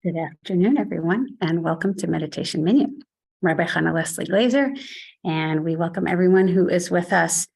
Good afternoon, everyone, and welcome to Meditation Minyan. Rabbi Chana Leslie Glazer, and we welcome everyone who is with us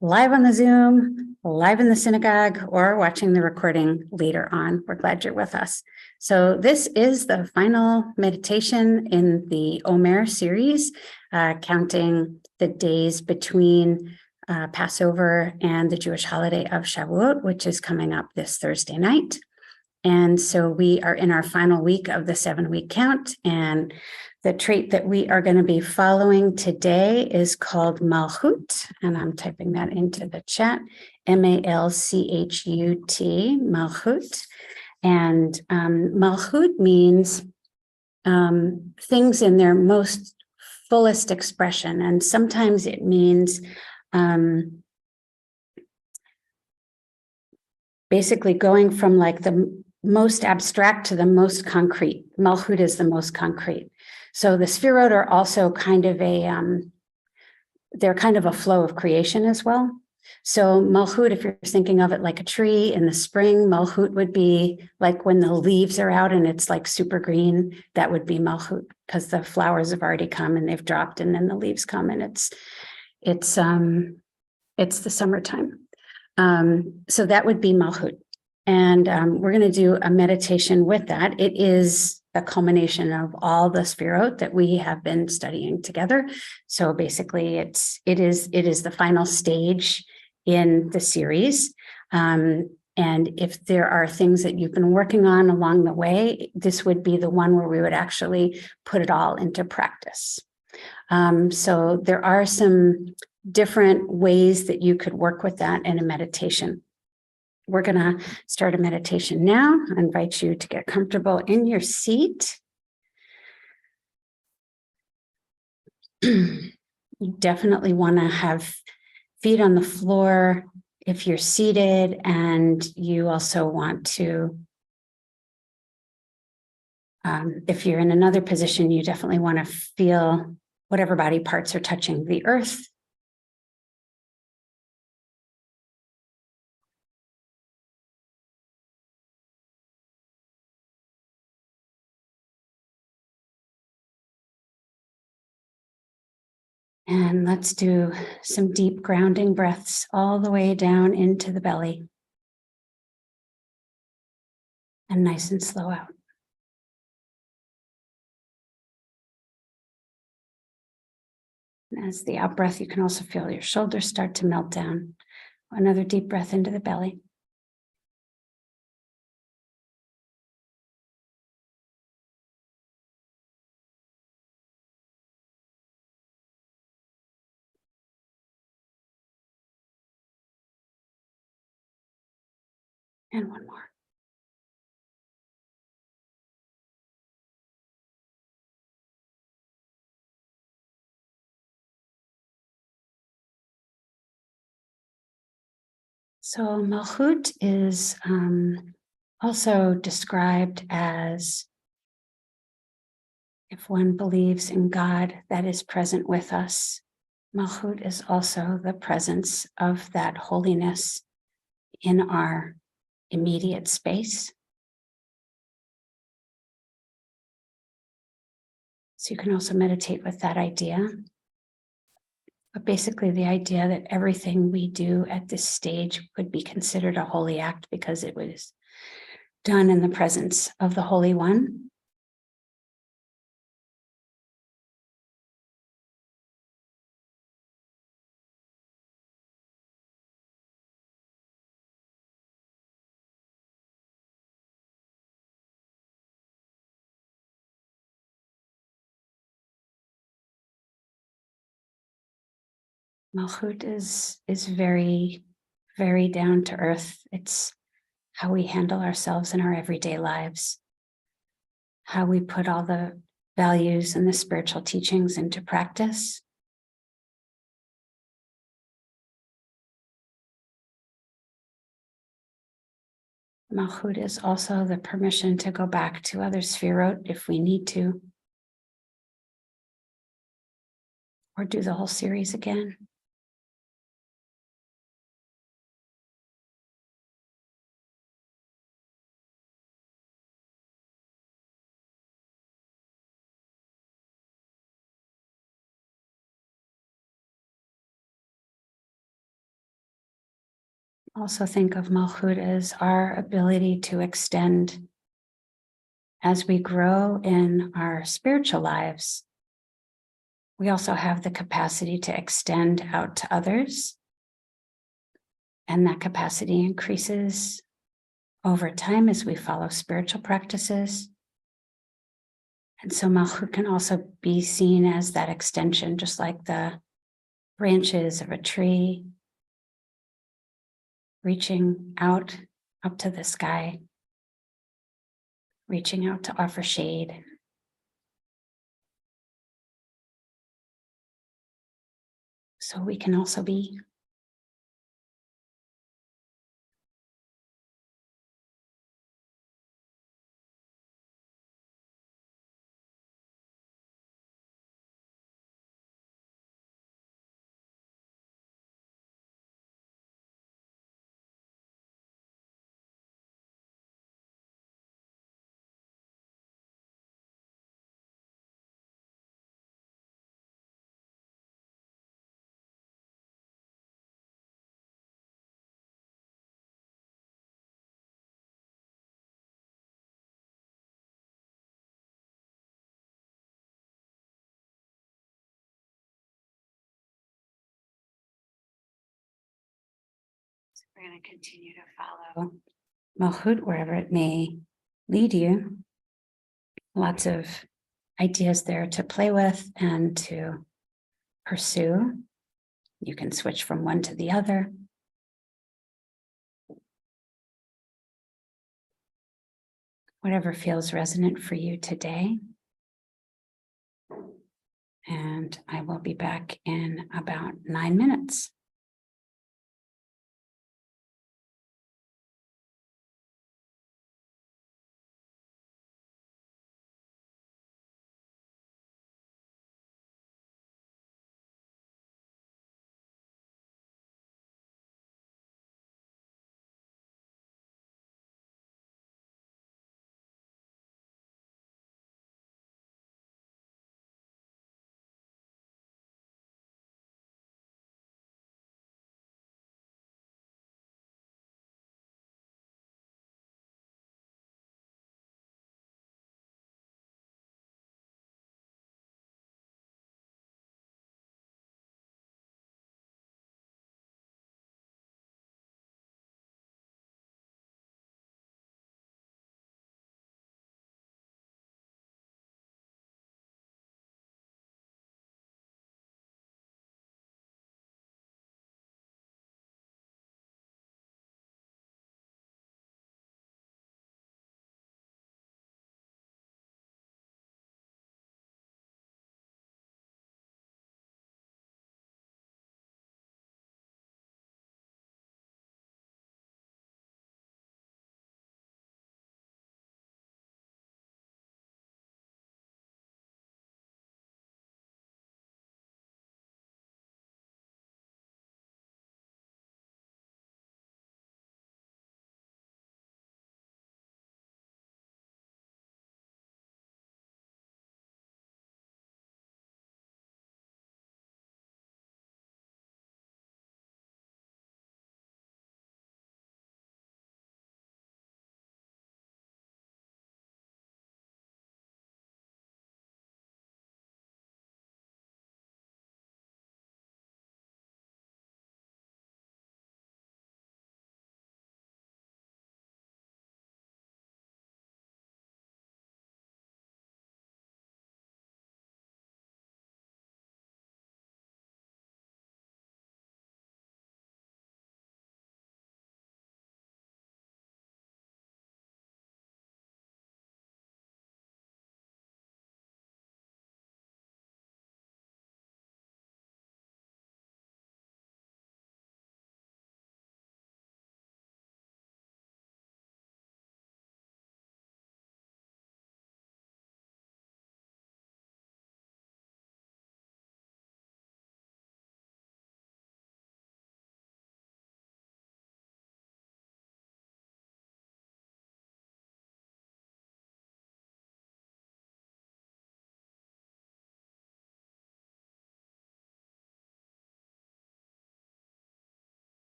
live on the Zoom, live in the synagogue, or watching the recording later on. We're glad you're with us. So this is the final meditation in the Omer series, counting the days between Passover and the Jewish holiday of Shavuot, which is coming up this Thursday night. And so we are in our final week of the 7-week count. And the trait that we are going to be following today is called Malchut. And I'm typing that into the chat, M-A-L-C-H-U-T, Malchut. And Malchut means things in their most fullest expression. And sometimes it means basically going from like the most abstract to the most concrete. Malchut is the most concrete. So the Sefirot are also kind of they're kind of a flow of creation as well. So Malchut, if you're thinking of it like a tree in the spring, Malchut would be like when the leaves are out and it's like super green, that would be Malchut because the flowers have already come and they've dropped and then the leaves come and it's the summertime. So that would be Malchut. And we're going to do a meditation with that. It is a culmination of all the Sefirot that we have been studying together. So basically it is the final stage in the series. And if there are things that you've been working on along the way, this would be the one where we would actually put it all into practice. So there are some different ways that you could work with that in a meditation. We're going to start a meditation now. I invite you to get comfortable in your seat. You definitely want to have feet on the floor if you're seated, and you also want to, if you're in another position, you definitely want to feel whatever body parts are touching the earth. And let's do some deep grounding breaths all the way down into the belly. And nice and slow out. And as the out breath, you can also feel your shoulders start to melt down. Another deep breath into the belly. And one more. So Malchut is also described as, if one believes in God that is present with us, Malchut is also the presence of that holiness in our immediate space. So you can also meditate with that idea. But basically the idea that everything we do at this stage would be considered a holy act because it was done in the presence of the Holy One. Malchut is very, very down to earth. It's how we handle ourselves in our everyday lives, how we put all the values and the spiritual teachings into practice. Malchut is also the permission to go back to other Sefirot if we need to, or do the whole series again. Also think of Malchut as our ability to extend as we grow in our spiritual lives. We also have the capacity to extend out to others. And that capacity increases over time as we follow spiritual practices. And so Malchut can also be seen as that extension, just like the branches of a tree reaching out up to the sky, reaching out to offer shade. So we can also be. So we're going to continue to follow Malchut wherever it may lead you. Lots of ideas there to play with and to pursue. You can switch from one to the other. Whatever feels resonant for you today. And I will be back in about 9 minutes.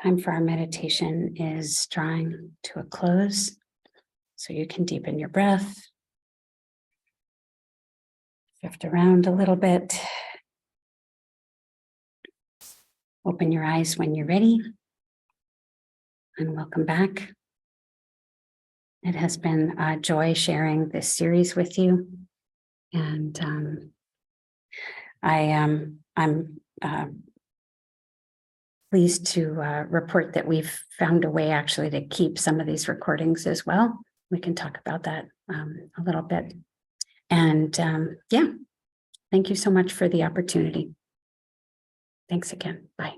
time for our meditation is drawing to a close. So you can deepen your breath, drift around a little bit. Open your eyes when you're ready. And welcome back. It has been a joy sharing this series with you. And I'm pleased to report that we've found a way actually to keep some of these recordings as well. We can talk about that a little bit. And yeah, thank you so much for the opportunity. Thanks again. Bye.